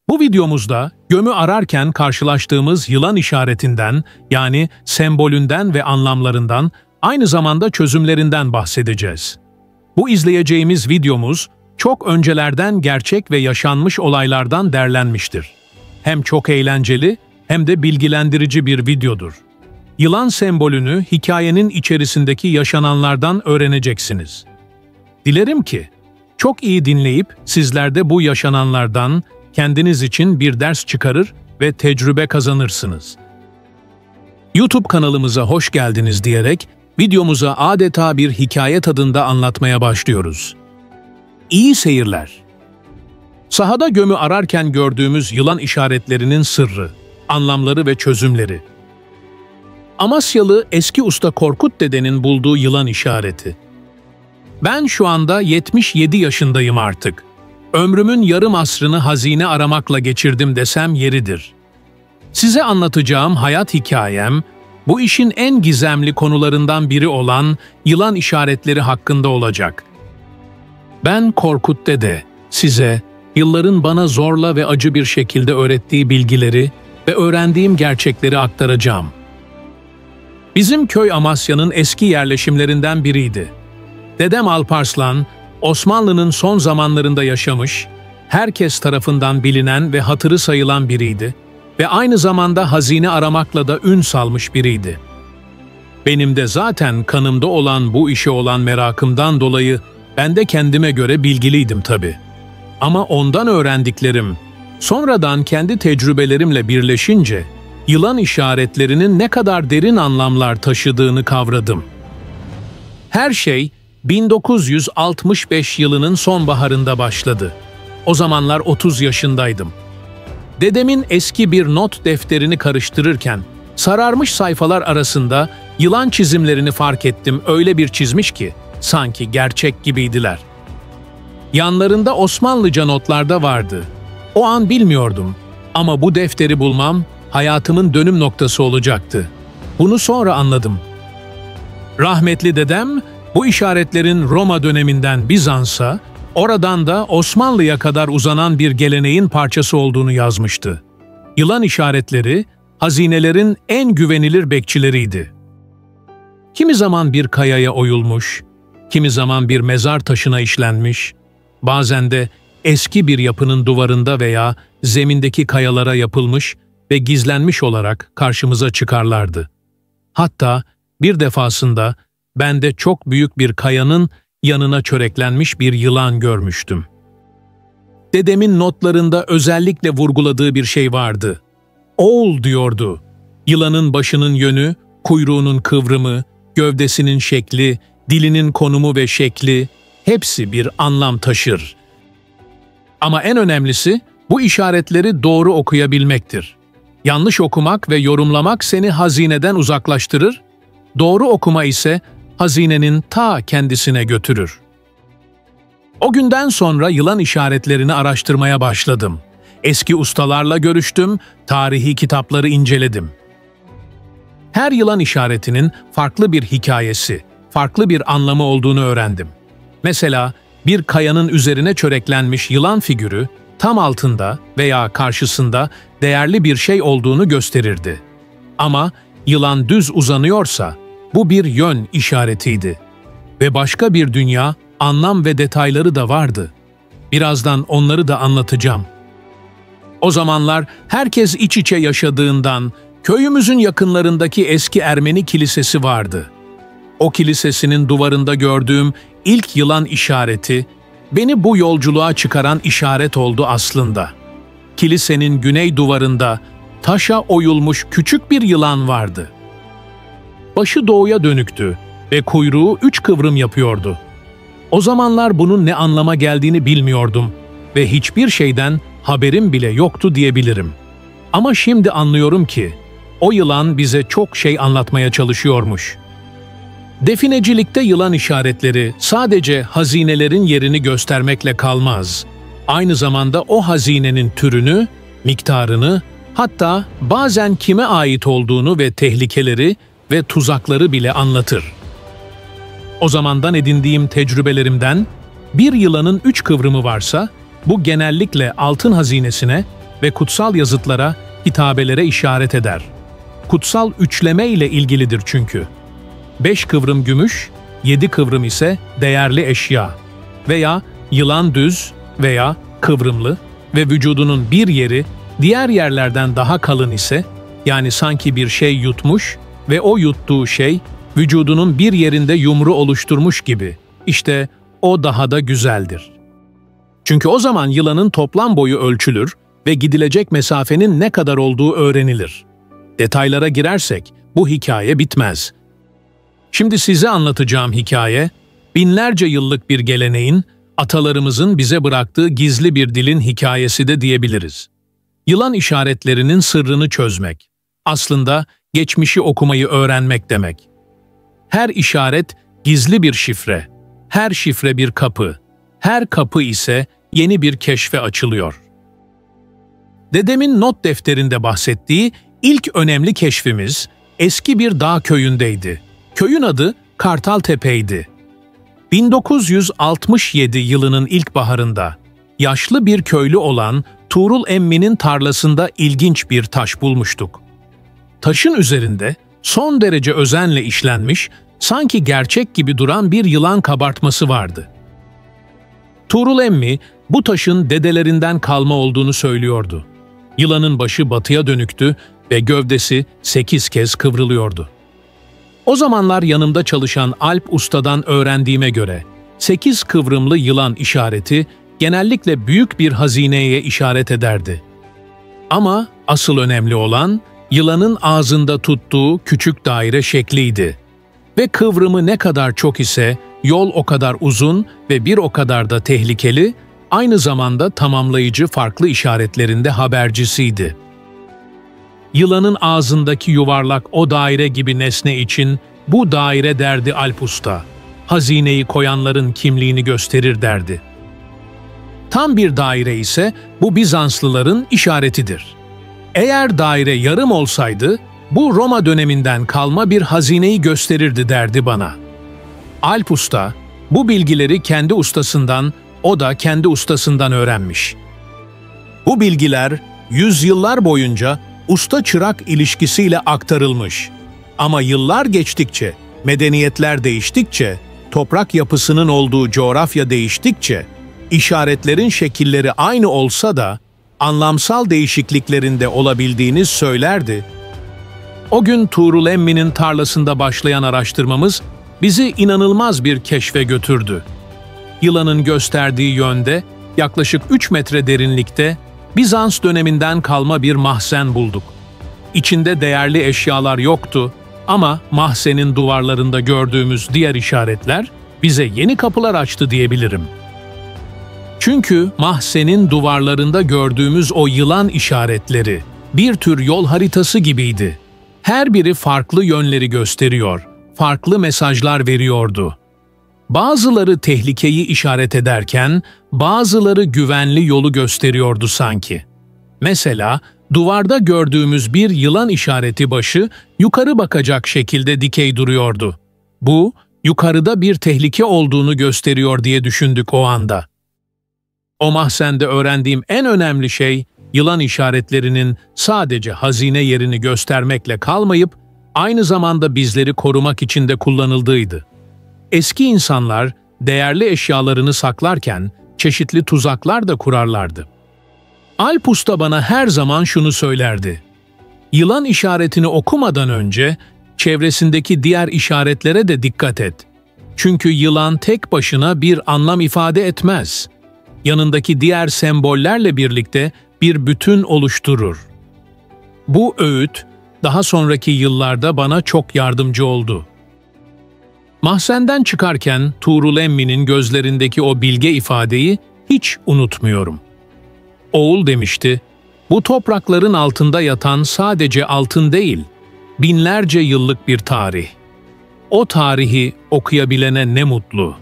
Bu videomuzda gömü ararken karşılaştığımız yılan işaretinden, yani sembolünden ve anlamlarından, aynı zamanda çözümlerinden bahsedeceğiz. Bu izleyeceğimiz videomuz, çok öncelerden gerçek ve yaşanmış olaylardan derlenmiştir. Hem çok eğlenceli hem de bilgilendirici bir videodur. Yılan sembolünü hikayenin içerisindeki yaşananlardan öğreneceksiniz. Dilerim ki çok iyi dinleyip sizler de bu yaşananlardan kendiniz için bir ders çıkarır ve tecrübe kazanırsınız. YouTube kanalımıza hoş geldiniz diyerek videomuza adeta bir hikaye tadında anlatmaya başlıyoruz. İyi seyirler. Sahada gömü ararken gördüğümüz yılan işaretlerinin sırrı, anlamları ve çözümleri. Amasyalı eski usta Korkut dedenin bulduğu yılan işareti. Ben şu anda 77 yaşındayım artık. Ömrümün yarım asrını hazine aramakla geçirdim desem yeridir. Size anlatacağım hayat hikayem, bu işin en gizemli konularından biri olan yılan işaretleri hakkında olacak. Ben Korkut Dede, size yılların bana zorla ve acı bir şekilde öğrettiği bilgileri ve öğrendiğim gerçekleri aktaracağım. Bizim köy Amasya'nın eski yerleşimlerinden biriydi. Dedem Alparslan, Osmanlı'nın son zamanlarında yaşamış, herkes tarafından bilinen ve hatırı sayılan biriydi ve aynı zamanda hazine aramakla da ün salmış biriydi. Benim de zaten kanımda olan bu işe olan merakımdan dolayı ben de kendime göre bilgiliydim tabii. Ama ondan öğrendiklerim, sonradan kendi tecrübelerimle birleşince, yılan işaretlerinin ne kadar derin anlamlar taşıdığını kavradım. Her şey 1965 yılının sonbaharında başladı. O zamanlar 30 yaşındaydım. Dedemin eski bir not defterini karıştırırken, sararmış sayfalar arasında yılan çizimlerini fark ettim. Öyle bir çizmiş ki, sanki gerçek gibiydiler. Yanlarında Osmanlıca notlarda vardı. O an bilmiyordum ama bu defteri bulmam hayatımın dönüm noktası olacaktı. Bunu sonra anladım. Rahmetli dedem, bu işaretlerin Roma döneminden Bizans'a, oradan da Osmanlı'ya kadar uzanan bir geleneğin parçası olduğunu yazmıştı. Yılan işaretleri, hazinelerin en güvenilir bekçileriydi. Kimi zaman bir kayaya oyulmuş, kimi zaman bir mezar taşına işlenmiş, bazen de eski bir yapının duvarında veya zemindeki kayalara yapılmış ve gizlenmiş olarak karşımıza çıkarlardı. Hatta bir defasında ben de çok büyük bir kayanın yanına çöreklenmiş bir yılan görmüştüm. Dedemin notlarında özellikle vurguladığı bir şey vardı. Oğul diyordu. Yılanın başının yönü, kuyruğunun kıvrımı, gövdesinin şekli, dilinin konumu ve şekli hepsi bir anlam taşır. Ama en önemlisi bu işaretleri doğru okuyabilmektir. Yanlış okumak ve yorumlamak seni hazineden uzaklaştırır, doğru okuma ise hazinenin ta kendisine götürür. O günden sonra yılan işaretlerini araştırmaya başladım. Eski ustalarla görüştüm, tarihi kitapları inceledim. Her yılan işaretinin farklı bir hikayesi, farklı bir anlamı olduğunu öğrendim. Mesela bir kayanın üzerine çöreklenmiş yılan figürü tam altında veya karşısında değerli bir şey olduğunu gösterirdi. Ama yılan düz uzanıyorsa bu bir yön işaretiydi. Ve başka bir dünya, anlam ve detayları da vardı. Birazdan onları da anlatacağım. O zamanlar herkes iç içe yaşadığından köyümüzün yakınlarındaki eski Ermeni kilisesi vardı. O kilisesinin duvarında gördüğüm ilk yılan işareti, beni bu yolculuğa çıkaran işaret oldu aslında. Kilisenin güney duvarında taşa oyulmuş küçük bir yılan vardı. Başı doğuya dönüktü ve kuyruğu 3 kıvrım yapıyordu. O zamanlar bunun ne anlama geldiğini bilmiyordum ve hiçbir şeyden haberim bile yoktu diyebilirim. Ama şimdi anlıyorum ki o yılan bize çok şey anlatmaya çalışıyormuş. Definecilikte yılan işaretleri sadece hazinelerin yerini göstermekle kalmaz. Aynı zamanda o hazinenin türünü, miktarını, hatta bazen kime ait olduğunu ve tehlikeleri ve tuzakları bile anlatır. O zamandan edindiğim tecrübelerimden, bir yılanın 3 kıvrımı varsa, bu genellikle altın hazinesine ve kutsal yazıtlara, hitabelere işaret eder. Kutsal üçleme ile ilgilidir çünkü. 5 kıvrım gümüş, 7 kıvrım ise değerli eşya veya yılan düz veya kıvrımlı ve vücudunun bir yeri diğer yerlerden daha kalın ise, yani sanki bir şey yutmuş ve o yuttuğu şey vücudunun bir yerinde yumru oluşturmuş gibi, işte o daha da güzeldir. Çünkü o zaman yılanın toplam boyu ölçülür ve gidilecek mesafenin ne kadar olduğu öğrenilir. Detaylara girersek bu hikaye bitmez. Şimdi size anlatacağım hikaye, binlerce yıllık bir geleneğin, atalarımızın bize bıraktığı gizli bir dilin hikayesi de diyebiliriz. Yılan işaretlerinin sırrını çözmek, aslında geçmişi okumayı öğrenmek demek. Her işaret gizli bir şifre, her şifre bir kapı, her kapı ise yeni bir keşfe açılıyor. Dedemin not defterinde bahsettiği ilk önemli keşfimiz eski bir dağ köyündeydi. Köyün adı Kartaltepe'ydi. 1967 yılının ilkbaharında yaşlı bir köylü olan Tuğrul Emmi'nin tarlasında ilginç bir taş bulmuştuk. Taşın üzerinde son derece özenle işlenmiş, sanki gerçek gibi duran bir yılan kabartması vardı. Tuğrul Emmi bu taşın dedelerinden kalma olduğunu söylüyordu. Yılanın başı batıya dönüktü ve gövdesi 8 kez kıvrılıyordu. O zamanlar yanımda çalışan Alp Usta'dan öğrendiğime göre 8 kıvrımlı yılan işareti genellikle büyük bir hazineye işaret ederdi. Ama asıl önemli olan yılanın ağzında tuttuğu küçük daire şekliydi. Ve kıvrımı ne kadar çok ise yol o kadar uzun ve bir o kadar da tehlikeli, aynı zamanda tamamlayıcı farklı işaretlerinde habercisiydi. Yılanın ağzındaki yuvarlak o daire gibi nesne için bu daire derdi Alp Usta. Hazineyi koyanların kimliğini gösterir derdi. Tam bir daire ise bu Bizanslıların işaretidir. Eğer daire yarım olsaydı bu Roma döneminden kalma bir hazineyi gösterirdi derdi bana. Alp Usta bu bilgileri kendi ustasından, o da kendi ustasından öğrenmiş. Bu bilgiler yüzyıllar boyunca usta-çırak ilişkisiyle aktarılmış. Ama yıllar geçtikçe, medeniyetler değiştikçe, toprak yapısının olduğu coğrafya değiştikçe, işaretlerin şekilleri aynı olsa da anlamsal değişikliklerinde olabildiğini söylerdi. O gün Tuğrul Emmi'nin tarlasında başlayan araştırmamız bizi inanılmaz bir keşfe götürdü. Yılanın gösterdiği yönde yaklaşık 3 metre derinlikte Bizans döneminden kalma bir mahzen bulduk. İçinde değerli eşyalar yoktu ama mahzenin duvarlarında gördüğümüz diğer işaretler bize yeni kapılar açtı diyebilirim. Çünkü mahzenin duvarlarında gördüğümüz o yılan işaretleri bir tür yol haritası gibiydi. Her biri farklı yönleri gösteriyor, farklı mesajlar veriyordu. Bazıları tehlikeyi işaret ederken, bazıları güvenli yolu gösteriyordu sanki. Mesela, duvarda gördüğümüz bir yılan işareti başı yukarı bakacak şekilde dikey duruyordu. Bu, yukarıda bir tehlike olduğunu gösteriyor diye düşündük o anda. O mahzende öğrendiğim en önemli şey, yılan işaretlerinin sadece hazine yerini göstermekle kalmayıp, aynı zamanda bizleri korumak için de kullanıldığıydı. Eski insanlar değerli eşyalarını saklarken çeşitli tuzaklar da kurarlardı. Alp Usta bana her zaman şunu söylerdi. Yılan işaretini okumadan önce çevresindeki diğer işaretlere de dikkat et. Çünkü yılan tek başına bir anlam ifade etmez. Yanındaki diğer sembollerle birlikte bir bütün oluşturur. Bu öğüt daha sonraki yıllarda bana çok yardımcı oldu. Mahzenden çıkarken Tuğrul Emmi'nin gözlerindeki o bilge ifadeyi hiç unutmuyorum. Oğul demişti, bu toprakların altında yatan sadece altın değil, binlerce yıllık bir tarih. O tarihi okuyabilene ne mutlu.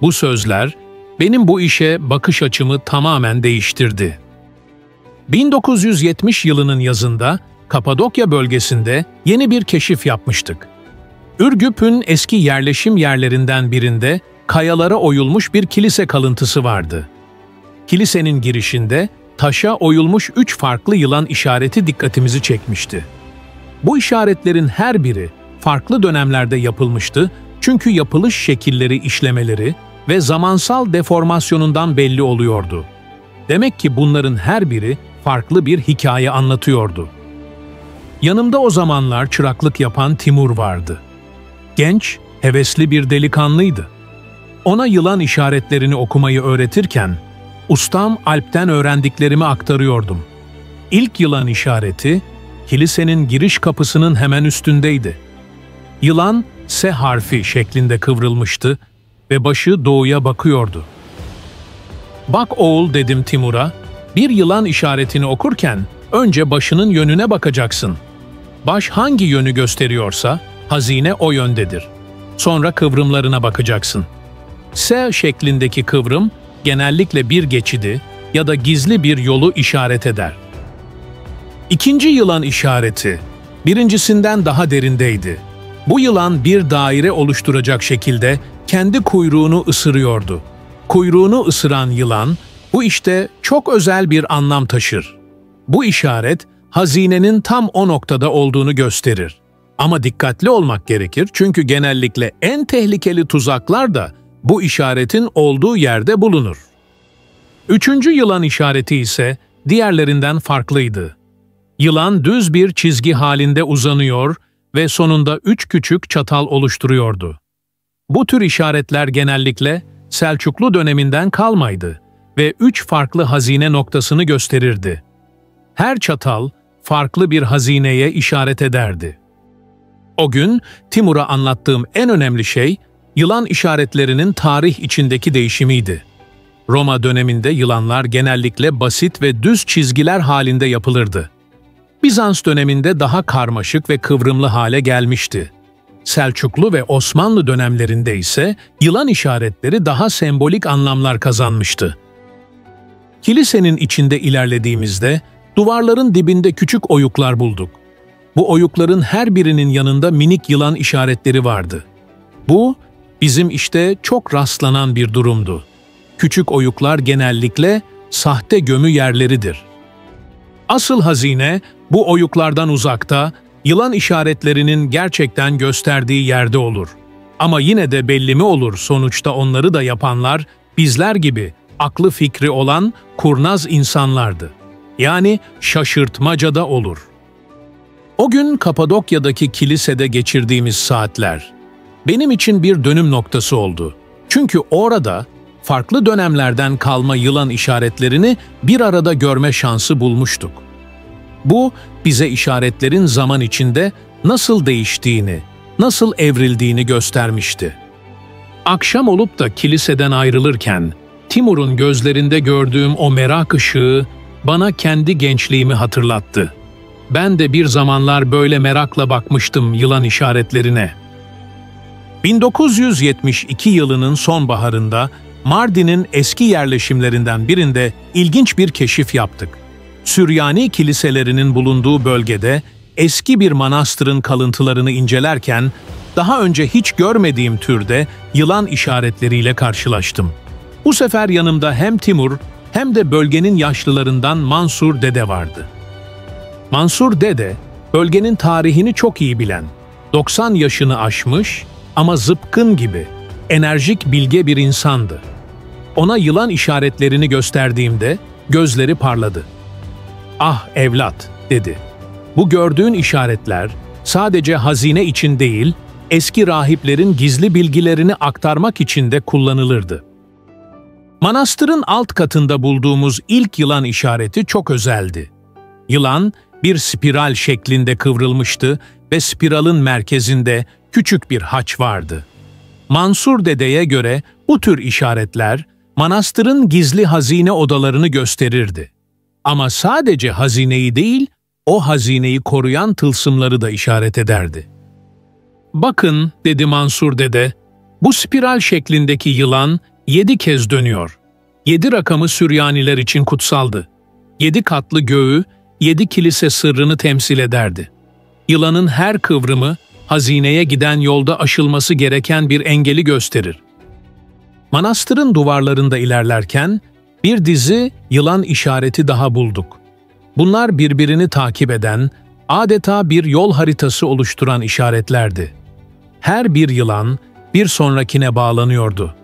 Bu sözler benim bu işe bakış açımı tamamen değiştirdi. 1970 yılının yazında Kapadokya bölgesinde yeni bir keşif yapmıştık. Ürgüp'ün eski yerleşim yerlerinden birinde kayalara oyulmuş bir kilise kalıntısı vardı. Kilisenin girişinde taşa oyulmuş 3 farklı yılan işareti dikkatimizi çekmişti. Bu işaretlerin her biri farklı dönemlerde yapılmıştı çünkü yapılış şekilleri, işlemeleri ve zamansal deformasyonundan belli oluyordu. Demek ki bunların her biri farklı bir hikaye anlatıyordu. Yanımda o zamanlar çıraklık yapan Timur vardı. Genç, hevesli bir delikanlıydı. Ona yılan işaretlerini okumayı öğretirken, ustam Alp'ten öğrendiklerimi aktarıyordum. İlk yılan işareti, kilisenin giriş kapısının hemen üstündeydi. Yılan, S harfi şeklinde kıvrılmıştı ve başı doğuya bakıyordu. "Bak oğul," dedim Timur'a, "bir yılan işaretini okurken önce başının yönüne bakacaksın. Baş hangi yönü gösteriyorsa hazine o yöndedir. Sonra kıvrımlarına bakacaksın. S şeklindeki kıvrım genellikle bir geçidi ya da gizli bir yolu işaret eder." İkinci yılan işareti, birincisinden daha derindeydi. Bu yılan bir daire oluşturacak şekilde kendi kuyruğunu ısırıyordu. Kuyruğunu ısıran yılan, bu işte çok özel bir anlam taşır. Bu işaret, hazinenin tam o noktada olduğunu gösterir. Ama dikkatli olmak gerekir çünkü genellikle en tehlikeli tuzaklar da bu işaretin olduğu yerde bulunur. Üçüncü yılan işareti ise diğerlerinden farklıydı. Yılan düz bir çizgi halinde uzanıyor ve sonunda 3 küçük çatal oluşturuyordu. Bu tür işaretler genellikle Selçuklu döneminden kalmaydı ve 3 farklı hazine noktasını gösterirdi. Her çatal farklı bir hazineye işaret ederdi. O gün Timur'a anlattığım en önemli şey, yılan işaretlerinin tarih içindeki değişimiydi. Roma döneminde yılanlar genellikle basit ve düz çizgiler halinde yapılırdı. Bizans döneminde daha karmaşık ve kıvrımlı hale gelmişti. Selçuklu ve Osmanlı dönemlerinde ise yılan işaretleri daha sembolik anlamlar kazanmıştı. Kilisenin içinde ilerlediğimizde duvarların dibinde küçük oyuklar bulduk. Bu oyukların her birinin yanında minik yılan işaretleri vardı. Bu, bizim işte çok rastlanan bir durumdu. Küçük oyuklar genellikle sahte gömü yerleridir. Asıl hazine, bu oyuklardan uzakta, yılan işaretlerinin gerçekten gösterdiği yerde olur. Ama yine de belli mi olur, sonuçta onları da yapanlar, bizler gibi aklı fikri olan kurnaz insanlardı. Yani şaşırtmacada olur. O gün Kapadokya'daki kilisede geçirdiğimiz saatler, benim için bir dönüm noktası oldu. Çünkü orada farklı dönemlerden kalma yılan işaretlerini bir arada görme şansı bulmuştuk. Bu, bize işaretlerin zaman içinde nasıl değiştiğini, nasıl evrildiğini göstermişti. Akşam olup da kiliseden ayrılırken, Timur'un gözlerinde gördüğüm o merak ışığı bana kendi gençliğimi hatırlattı. Ben de bir zamanlar böyle merakla bakmıştım yılan işaretlerine. 1972 yılının sonbaharında Mardin'in eski yerleşimlerinden birinde ilginç bir keşif yaptık. Süryani kiliselerinin bulunduğu bölgede eski bir manastırın kalıntılarını incelerken daha önce hiç görmediğim türde yılan işaretleriyle karşılaştım. Bu sefer yanımda hem Timur hem de bölgenin yaşlılarından Mansur Dede vardı. Mansur Dede, bölgenin tarihini çok iyi bilen, 90 yaşını aşmış ama zıpkın gibi, enerjik bilge bir insandı. Ona yılan işaretlerini gösterdiğimde gözleri parladı. "Ah evlat," dedi. "Bu gördüğün işaretler sadece hazine için değil, eski rahiplerin gizli bilgilerini aktarmak için de kullanılırdı." Manastırın alt katında bulduğumuz ilk yılan işareti çok özeldi. Yılan bir spiral şeklinde kıvrılmıştı ve spiralın merkezinde küçük bir haç vardı. Mansur Dede'ye göre bu tür işaretler manastırın gizli hazine odalarını gösterirdi. Ama sadece hazineyi değil, o hazineyi koruyan tılsımları da işaret ederdi. "Bakın," dedi Mansur Dede, "bu spiral şeklindeki yılan 7 kez dönüyor. 7 rakamı Süryaniler için kutsaldı. 7 katlı göğü, 7 kilise sırrını temsil ederdi. Yılanın her kıvrımı, hazineye giden yolda aşılması gereken bir engeli gösterir." Manastırın duvarlarında ilerlerken, Bir dizi yılan işareti daha bulduk. Bunlar birbirini takip eden, adeta bir yol haritası oluşturan işaretlerdi. Her bir yılan bir sonrakine bağlanıyordu.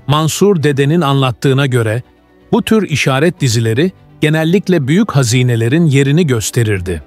Mansur dedenin anlattığına göre bu tür işaret dizileri genellikle büyük hazinelerin yerini gösterirdi.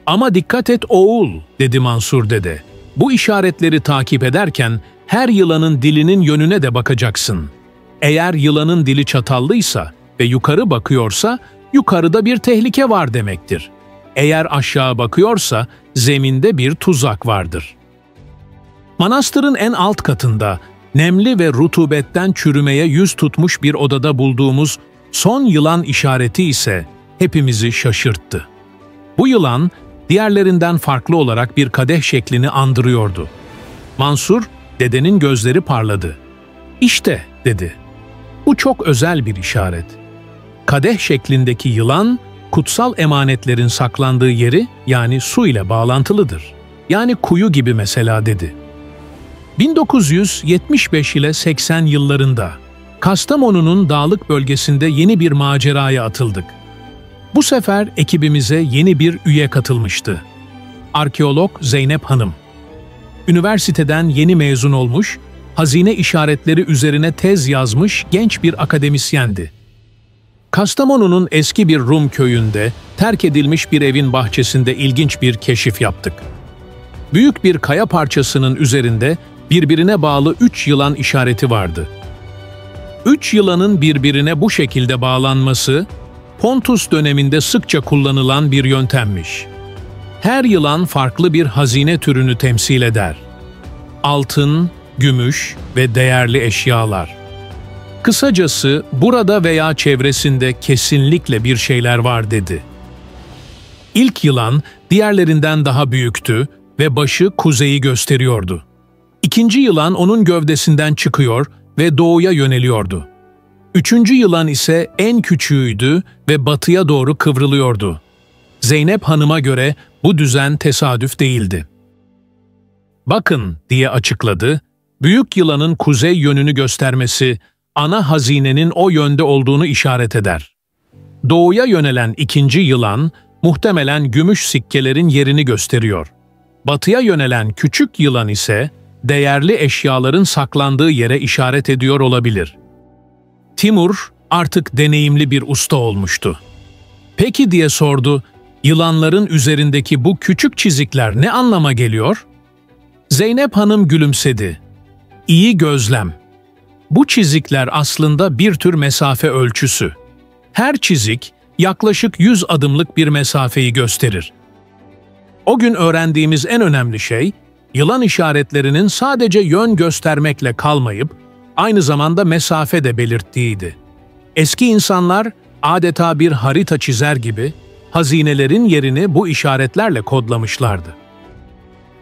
"Ama dikkat et oğul," dedi Mansur dede. "Bu işaretleri takip ederken her yılanın dilinin yönüne de bakacaksın. Eğer yılanın dili çatallıysa ve yukarı bakıyorsa yukarıda bir tehlike var demektir. Eğer aşağı bakıyorsa zeminde bir tuzak vardır." Manastırın en alt katında, nemli ve rutubetten çürümeye yüz tutmuş bir odada bulduğumuz son yılan işareti ise hepimizi şaşırttı. Bu yılan, diğerlerinden farklı olarak bir kadeh şeklini andırıyordu. Mansur, dedenin gözleri parladı. "İşte," dedi, "bu çok özel bir işaret. Kadeh şeklindeki yılan, kutsal emanetlerin saklandığı yeri, yani su ile bağlantılıdır. Yani kuyu gibi mesela," dedi. 1975 ile 80 yıllarında Kastamonu'nun dağlık bölgesinde yeni bir maceraya atıldık. Bu sefer ekibimize yeni bir üye katılmıştı. Arkeolog Zeynep Hanım. Üniversiteden yeni mezun olmuş, hazine işaretleri üzerine tez yazmış genç bir akademisyendi. Kastamonu'nun eski bir Rum köyünde terk edilmiş bir evin bahçesinde ilginç bir keşif yaptık. Büyük bir kaya parçasının üzerinde birbirine bağlı 3 yılan işareti vardı. 3 yılanın birbirine bu şekilde bağlanması, Pontus döneminde sıkça kullanılan bir yöntemmiş. Her yılan farklı bir hazine türünü temsil eder. Altın, gümüş ve değerli eşyalar. Kısacası burada veya çevresinde kesinlikle bir şeyler var, dedi. İlk yılan diğerlerinden daha büyüktü ve başı kuzeyi gösteriyordu. İkinci yılan onun gövdesinden çıkıyor ve doğuya yöneliyordu. Üçüncü yılan ise en küçüğüydü ve batıya doğru kıvrılıyordu. Zeynep Hanım'a göre bu düzen tesadüf değildi. "Bakın," diye açıkladı, "büyük yılanın kuzey yönünü göstermesi, ana hazinenin o yönde olduğunu işaret eder. Doğuya yönelen ikinci yılan, muhtemelen gümüş sikkelerin yerini gösteriyor. Batıya yönelen küçük yılan ise, değerli eşyaların saklandığı yere işaret ediyor olabilir." Timur artık deneyimli bir usta olmuştu. "Peki," diye sordu, "yılanların üzerindeki bu küçük çizikler ne anlama geliyor?" Zeynep Hanım gülümsedi. "İyi gözlem. Bu çizikler aslında bir tür mesafe ölçüsü. Her çizik yaklaşık 100 adımlık bir mesafeyi gösterir. O gün öğrendiğimiz en önemli şey, yılan işaretlerinin sadece yön göstermekle kalmayıp, aynı zamanda mesafe de belirttiğiydi. Eski insanlar adeta bir harita çizer gibi hazinelerin yerini bu işaretlerle kodlamışlardı.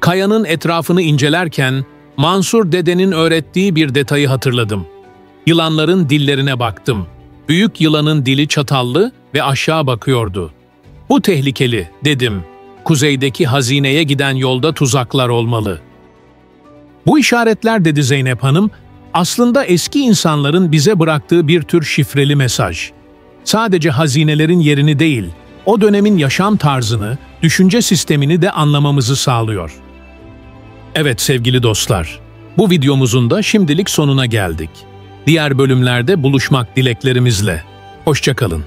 Kayanın etrafını incelerken Mansur dedenin öğrettiği bir detayı hatırladım. Yılanların dillerine baktım. Büyük yılanın dili çatallı ve aşağı bakıyordu. "Bu tehlikeli," dedim. "Kuzeydeki hazineye giden yolda tuzaklar olmalı." "Bu işaretler," dedi Zeynep Hanım, "aslında eski insanların bize bıraktığı bir tür şifreli mesaj. Sadece hazinelerin yerini değil, o dönemin yaşam tarzını, düşünce sistemini de anlamamızı sağlıyor." Evet sevgili dostlar, bu videomuzun da şimdilik sonuna geldik. Diğer bölümlerde buluşmak dileklerimizle. Hoşça kalın.